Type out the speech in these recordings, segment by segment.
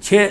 6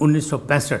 1965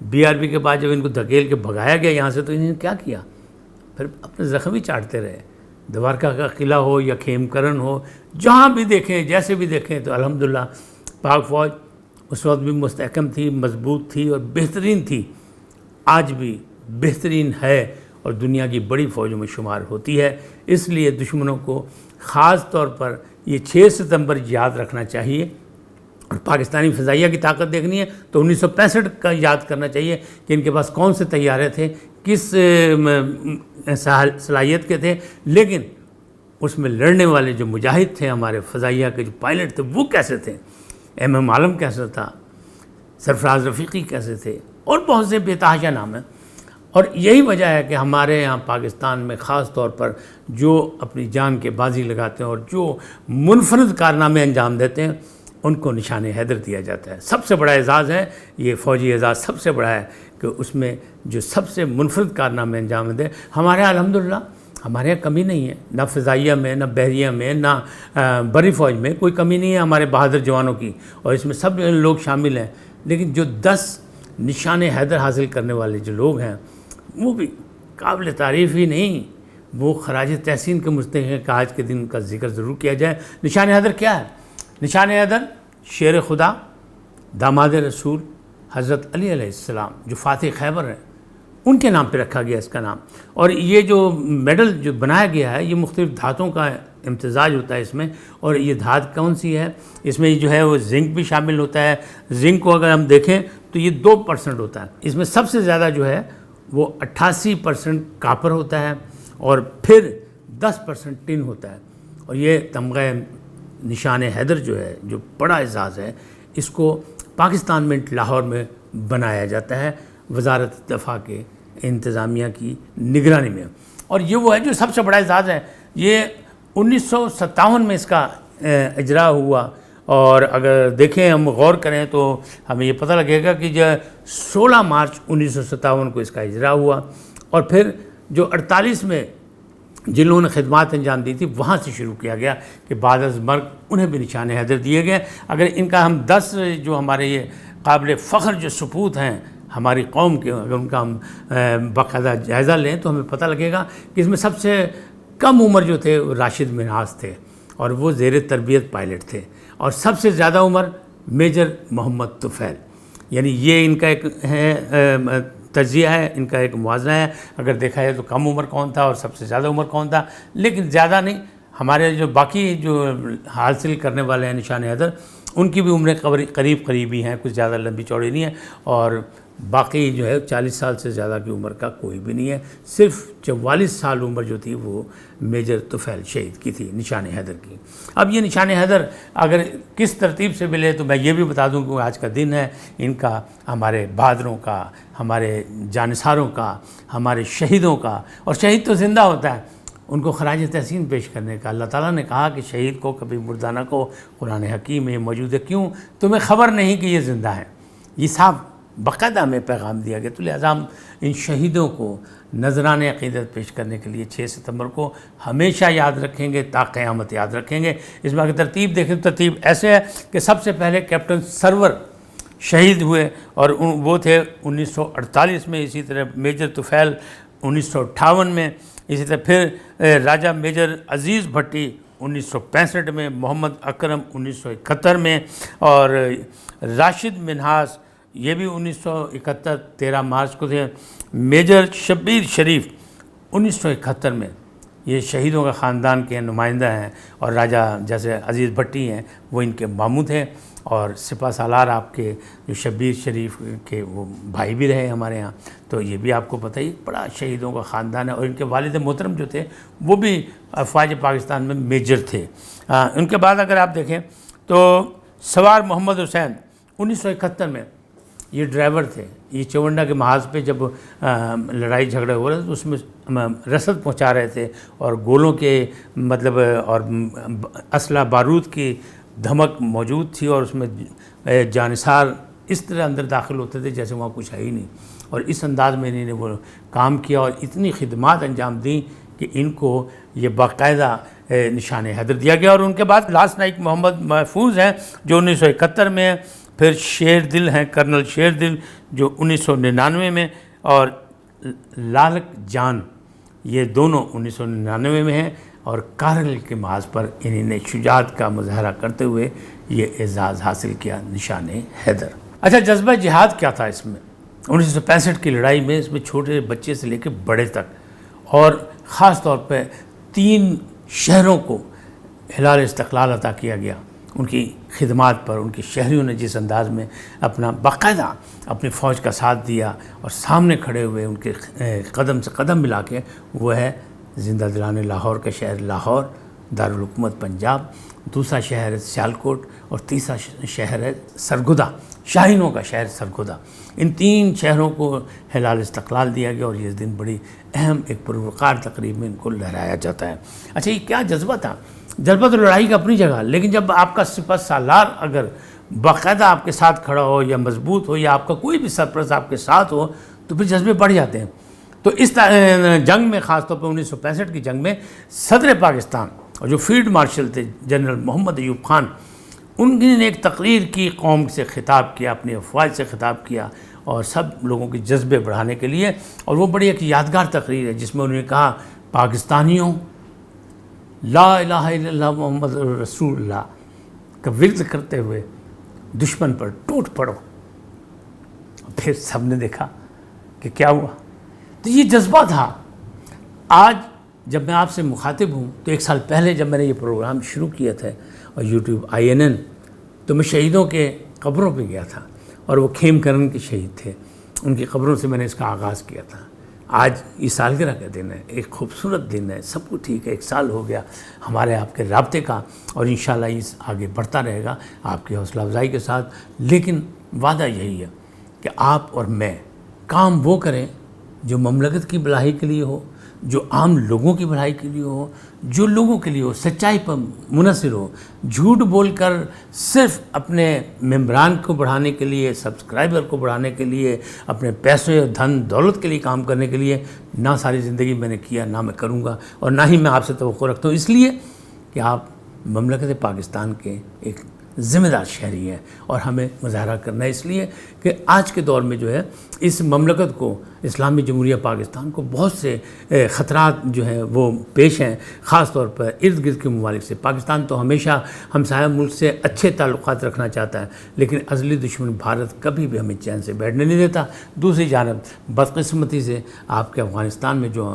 BRP کے بعد جب ان کو دھکیل کے بھگایا گیا یہاں سے تو انہوں نے کیا کیا؟ پھر اپنے زخم ہی چاٹتے رہے. دوارکا کا قلعہ ہو یا کھیم کرن ہو، جہاں بھی دیکھیں جیسے بھی دیکھیں تو الحمدللہ پاک فوج اس وقت بھی مستحکم تھی، مضبوط تھی اور بہترین تھی. آج بھی بہترین ہے اور دنیا کی بڑی فوجوں میں شمار ہوتی ہے. اس لیے دشمنوں کو خاص طور پر یہ 6 ستمبر یاد رکھنا چاہیے. اور پاکستانی فضائیہ کی طاقت دیکھنی ہے تو 1965 کا یاد کرنا چاہیے کہ ان کے پاس کون سے طیارے تھے، کس صلاحیت کے تھے، لیکن اس میں لڑنے والے جو مجاہد تھے، ہمارے فضائیہ کے جو پائلٹ تھے، وہ کیسے تھے. MM عالم کیسا تھا، سرفراز رفیقی کیسے تھے، اور بہت سے بے تحاشا نام ہیں. اور یہی وجہ ہے کہ ہمارے یہاں پاکستان میں خاص طور پر جو اپنی جان کے بازی لگاتے ہیں اور جو منفرد کارنامے انجام دیتے ہیں ان کو نشان حیدر دیا جاتا ہے. سب سے بڑا اعزاز ہے یہ فوجی اعزاز، سب سے بڑا ہے کہ اس میں جو سب سے منفرد کارنامے انجام دے. ہمارے یہاں الحمدللہ ہمارے یہاں کمی نہیں ہے، نہ فضائیہ میں، نہ بحریہ میں، نہ بری فوج میں کوئی کمی نہیں ہے ہمارے بہادر جوانوں کی، اور اس میں سب لوگ شامل ہیں. لیکن جو 10 نشان حیدر حاصل کرنے والے جو لوگ ہیں وہ بھی قابل تعریف ہی نہیں، وہ خراج تحسین کے مستحق ہیں کہ آج کے دن کا ذکر ضرور کیا جائے. نشان حیدر کیا ہے؟ نشان حیدر شیر خدا، داماد رسول حضرت علی علیہ السلام جو فاتح خیبر ہیں ان کے نام پہ رکھا گیا اس کا نام. اور یہ جو میڈل جو بنایا گیا ہے یہ مختلف دھاتوں کا امتزاج ہوتا ہے اس میں. اور یہ دھات کون سی ہے؟ اس میں جو ہے وہ زنک بھی شامل ہوتا ہے. زنک کو اگر ہم دیکھیں تو یہ 2% ہوتا ہے. اس میں سب سے زیادہ جو ہے وہ 88% کاپر ہوتا ہے اور پھر 10% ٹن ہوتا ہے. اور یہ تمغہ نشان حیدر جو ہے جو بڑا اعزاز ہے، اس کو پاکستان منٹ لاہور میں بنایا جاتا ہے وزارت دفاع کے انتظامیہ کی نگرانی میں. اور یہ وہ ہے جو سب سے بڑا اعزاز ہے. یہ 1957 میں اس کا اجرا ہوا. اور اگر دیکھیں ہم غور کریں تو ہمیں یہ پتہ لگے گا کہ جو 16 مارچ 1957 کو اس کا اجرا ہوا. اور پھر جو 48 میں جن لوگوں نے خدمات انجام دی تھی وہاں سے شروع کیا گیا کہ بعد از مرگ انہیں بھی نشان حیدر دیے گئے. اگر ان کا ہم 10 جو ہمارے یہ قابل فخر جو سپوت ہیں ہماری قوم کے، اگر ان کا ہم باقاعدہ جائزہ لیں تو ہمیں پتہ لگے گا کہ اس میں سب سے کم عمر جو تھے وہ راشد منہاس تھے اور وہ زیر تربیت پائلٹ تھے. اور سب سے زیادہ عمر میجر محمد طفیل. یعنی یہ ان کا ایک تجزیہ ہے، ان کا ایک موازنہ ہے. اگر دیکھا جائے تو کم عمر کون تھا اور سب سے زیادہ عمر کون تھا، لیکن زیادہ نہیں. ہمارے جو باقی جو حاصل کرنے والے ہیں نشان حیدر ان کی بھی عمریں قریب ہی ہیں، کچھ زیادہ لمبی چوڑی نہیں ہے. اور باقی جو ہے 40 سال سے زیادہ کی عمر کا کوئی بھی نہیں ہے. صرف 44 سال عمر جو تھی وہ میجر طفیل شہید کی تھی نشان حیدر کی. اب یہ نشان حیدر اگر کس ترتیب سے ملے تو میں یہ بھی بتا دوں کہ آج کا دن ہے ان کا، ہمارے بہادروں کا، ہمارے جانثاروں کا، ہمارے شہیدوں کا. اور شہید تو زندہ ہوتا ہے، ان کو خراج تحسین پیش کرنے کا. اللہ تعالیٰ نے کہا کہ شہید کو کبھی مردانہ کو قرآن حکیم میں موجود ہے، کیوں تمہیں خبر نہیں کہ یہ زندہ ہے. یہ صاحب باقاعدہ ہمیں پیغام دیا گیا. تو لہٰذا ہم ان شہیدوں کو نذران عقیدت پیش کرنے کے لیے 6 ستمبر کو ہمیشہ یاد رکھیں گے، تا قیامت یاد رکھیں گے. اس میں اگر ترتیب دیکھیں تو ترتیب ایسے ہے کہ سب سے پہلے کیپٹن سرور شہید ہوئے اور وہ تھے 1948 میں. اسی طرح میجر طفیل 1958 میں. اسی طرح پھر راجہ میجر عزیز بھٹی 1965 میں، محمد اکرم 1971 میں، اور راشد منہاس یہ بھی 1971 13 مارچ کو تھے. میجر شبیر شریف 1971 میں. یہ شہیدوں کا خاندان کے نمائندہ ہیں. اور راجہ جیسے عزیز بھٹی ہیں وہ ان کے ماموں تھے. اور سپہ سالار آپ کے جو شبیر شریف کے وہ بھائی بھی رہے ہمارے ہاں. تو یہ بھی آپ کو پتہ ہی بڑا شہیدوں کا خاندان ہے. اور ان کے والد محترم جو تھے وہ بھی افواج پاکستان میں میجر تھے. ان کے بعد اگر آپ دیکھیں تو سوار محمد حسین 1971 میں یہ ڈرائیور تھے. یہ چونڈا کے محاذ پہ جب لڑائی جھگڑے ہو رہے تھے تو اس میں رسد پہنچا رہے تھے اور گولوں کے مطلب اور اسلحہ بارود کی دھمک موجود تھی. اور اس میں جانثار اس طرح اندر داخل ہوتے تھے جیسے وہاں کچھ ہے ہی نہیں. اور اس انداز میں انہوں نے وہ کام کیا اور اتنی خدمات انجام دیں کہ ان کو یہ باقاعدہ نشان حیدر دیا گیا. اور ان کے بعد لاس نائک محمد محفوظ ہیں جو 1971 میں. پھر شیر دل ہیں کرنل شیر دل جو 1999 میں، اور لالک جان یہ دونوں 1999 میں ہیں، اور کارگل کے محاذ پر انہوں نے شجاعت کا مظاہرہ کرتے ہوئے یہ اعزاز حاصل کیا، نشان حیدر۔ اچھا، جذبہ جہاد کیا تھا اس میں؟ 1965 کی لڑائی میں اس میں چھوٹے بچے سے لے کے بڑے تک، اور خاص طور پہ 3 شہروں کو ہلال استقلال عطا کیا گیا۔ ان کی خدمات پر ان کے شہریوں نے جس انداز میں اپنا باقاعدہ اپنی فوج کا ساتھ دیا اور سامنے کھڑے ہوئے ان کے قدم سے قدم ملا کے، وہ ہے زندہ دلان لاہور کا شہر لاہور، دارالحکومت پنجاب، دوسرا شہر ہے سیالکوٹ، اور تیسرا شہر ہے سرگودا، شاہینوں کا شہر سرگودا۔ ان 3 شہروں کو ہلال استقلال دیا گیا، اور یہ دن بڑی اہم ایک پروقار تقریب میں ان کو لہرایا جاتا ہے۔ اچھا، یہ کیا جذبہ تھا؟ جذبہ تو لڑائی کا اپنی جگہ، لیکن جب آپ کا سپہ سالار اگر باقاعدہ آپ کے ساتھ کھڑا ہو یا مضبوط ہو، یا آپ کا کوئی بھی سرپرست آپ کے ساتھ ہو، تو پھر جذبے بڑھ جاتے ہیں۔ تو اس جنگ میں، خاص طور پہ 1965 کی جنگ میں، صدر پاکستان اور جو فیلڈ مارشل تھے جنرل محمد ایوب خان، ان نے ایک تقریر کی، قوم سے خطاب کیا، اپنی افواج سے خطاب کیا، اور سب لوگوں کے جذبے بڑھانے کے لیے، اور وہ بڑی ایک یادگار تقریر ہے جس میں انہوں نے کہا، پاکستانیوں، لا الہ الا اللہ محمد رسول اللہ کا ورد کرتے ہوئے دشمن پر ٹوٹ پڑو۔ پھر سب نے دیکھا کہ کیا ہوا۔ تو یہ جذبہ تھا۔ آج جب میں آپ سے مخاطب ہوں، تو 1 سال پہلے جب میں نے یہ پروگرام شروع کیا تھا اور یوٹیوب INN، تو میں شہیدوں کے قبروں پہ گیا تھا، اور وہ کھیم کرن کے شہید تھے، ان کی قبروں سے میں نے اس کا آغاز کیا تھا۔ آج یہ سالگرہ کا دن ہے، ایک خوبصورت دن ہے، سب کچھ ٹھیک ہے، 1 سال ہو گیا ہمارے آپ کے رابطے کا، اور انشاءاللہ یہ آگے بڑھتا رہے گا آپ کی حوصلہ افزائی کے ساتھ۔ لیکن وعدہ یہی ہے کہ آپ اور میں کام وہ کریں جو مملکت کی بھلائی کے لیے ہو، جو عام لوگوں کی بھلائی کے لیے ہو، جو لوگوں کے لیے ہو، سچائی پر منحصر ہو، جھوٹ بول کر صرف اپنے ممبران کو بڑھانے کے لیے، سبسکرائبر کو بڑھانے کے لیے، اپنے پیسے دھن دولت کے لیے کام کرنے کے لیے نہ ساری زندگی میں نے کیا، نہ میں کروں گا، اور نہ ہی میں آپ سے توقع رکھتا ہوں، اس لیے کہ آپ مملکت پاکستان کے ایک ذمہ دار شہری ہیں، اور ہمیں مظاہرہ کرنا ہے، اس لیے کہ آج کے دور میں جو ہے اس مملکت کو، اسلامی جمہوریہ پاکستان کو بہت سے خطرات جو ہیں وہ پیش ہیں، خاص طور پر ارد گرد کے ممالک سے۔ پاکستان تو ہمیشہ ہمسایہ ملک سے اچھے تعلقات رکھنا چاہتا ہے، لیکن ازلی دشمن بھارت کبھی بھی ہمیں چین سے بیٹھنے نہیں دیتا۔ دوسری جانب بدقسمتی سے آپ کے افغانستان میں جو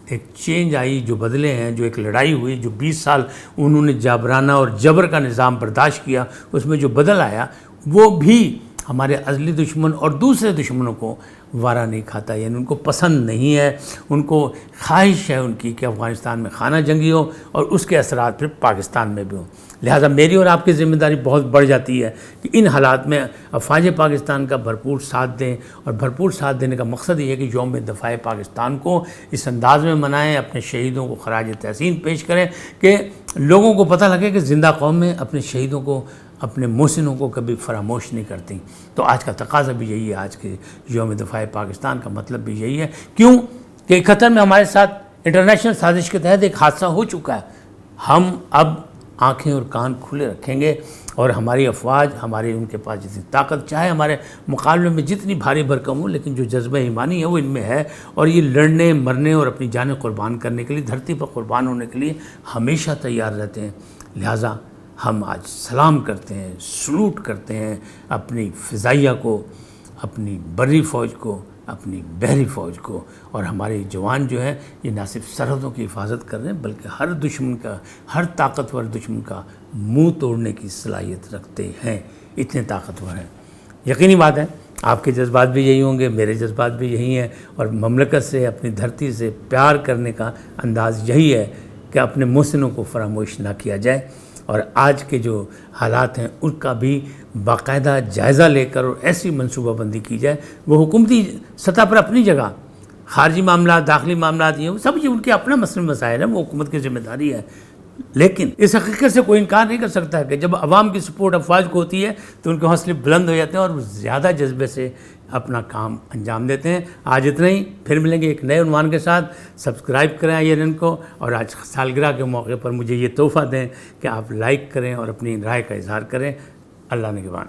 ایک چینج آئی، جو بدلے ہیں، جو ایک لڑائی ہوئی، جو 20 سال انہوں نے جابرانہ اور جبر کا نظام برداشت کیا، اس میں جو بدل آیا، وہ بھی ہمارے ازلی دشمن اور دوسرے دشمنوں کو وارا نہیں کھاتا، یعنی ان کو پسند نہیں ہے، ان کو خواہش ہے ان کی کہ افغانستان میں خانہ جنگی ہو، اور اس کے اثرات پھر پاکستان میں بھی ہوں۔ لہٰذا میری اور آپ کی ذمہ داری بہت بڑھ جاتی ہے کہ ان حالات میں افواج پاکستان کا بھرپور ساتھ دیں، اور بھرپور ساتھ دینے کا مقصد یہ ہے کہ یوم دفاع پاکستان کو اس انداز میں منائیں، اپنے شہیدوں کو خراج تحسین پیش کریں کہ لوگوں کو پتہ لگے کہ زندہ قومیں اپنے شہیدوں کو، اپنے محسنوں کو کبھی فراموش نہیں کرتی۔ تو آج کا تقاضا بھی یہی ہے، آج کے یوم دفاع پاکستان کا مطلب بھی یہی ہے، کیوں کہ قطر میں ہمارے ساتھ انٹرنیشنل سازش کے تحت ایک حادثہ ہو چکا ہے۔ ہم اب آنکھیں اور کان کھلے رکھیں گے، اور ہماری افواج، ہمارے ان کے پاس جتنی طاقت، چاہے ہمارے مقابلے میں جتنی بھاری بھرکم ہو، لیکن جو جذبہ ایمانی ہے وہ ان میں ہے، اور یہ لڑنے مرنے اور اپنی جانیں قربان کرنے کے لیے، دھرتی پر قربان ہونے کے لیے ہمیشہ تیار رہتے ہیں۔ لہٰذا ہم آج سلام کرتے ہیں، سلوٹ کرتے ہیں اپنی فضائیہ کو، اپنی بری فوج کو، اپنی بحری فوج کو، اور ہمارے جوان جو ہیں یہ نہ صرف سرحدوں کی حفاظت کر رہے ہیں بلکہ ہر دشمن کا، ہر طاقتور دشمن کا منہ توڑنے کی صلاحیت رکھتے ہیں، اتنے طاقتور ہیں۔ یقینی بات ہے آپ کے جذبات بھی یہی ہوں گے، میرے جذبات بھی یہی ہیں، اور مملکت سے، اپنی دھرتی سے پیار کرنے کا انداز یہی ہے کہ اپنے محسنوں کو فراموش نہ کیا جائے، اور آج کے جو حالات ہیں ان کا بھی باقاعدہ جائزہ لے کر اور ایسی منصوبہ بندی کی جائے۔ وہ حکومتی سطح پر اپنی جگہ، خارجی معاملات، داخلی معاملات، یہ سب یہ ان کے اپنا مسئلہ مسائل ہیں، وہ حکومت کی ذمہ داری ہے، لیکن اس حقیقت سے کوئی انکار نہیں کر سکتا کہ جب عوام کی سپورٹ افواج کو ہوتی ہے تو ان کے حوصلے بلند ہو جاتے ہیں، اور وہ زیادہ جذبے سے اپنا کام انجام دیتے ہیں۔ آج اتنا ہی، پھر ملیں گے ایک نئے عنوان کے ساتھ۔ سبسکرائب کریں INN کو، اور آج سالگرہ کے موقع پر مجھے یہ تحفہ دیں کہ آپ لائک کریں اور اپنی رائے کا اظہار کریں۔ اللہ نگہبان۔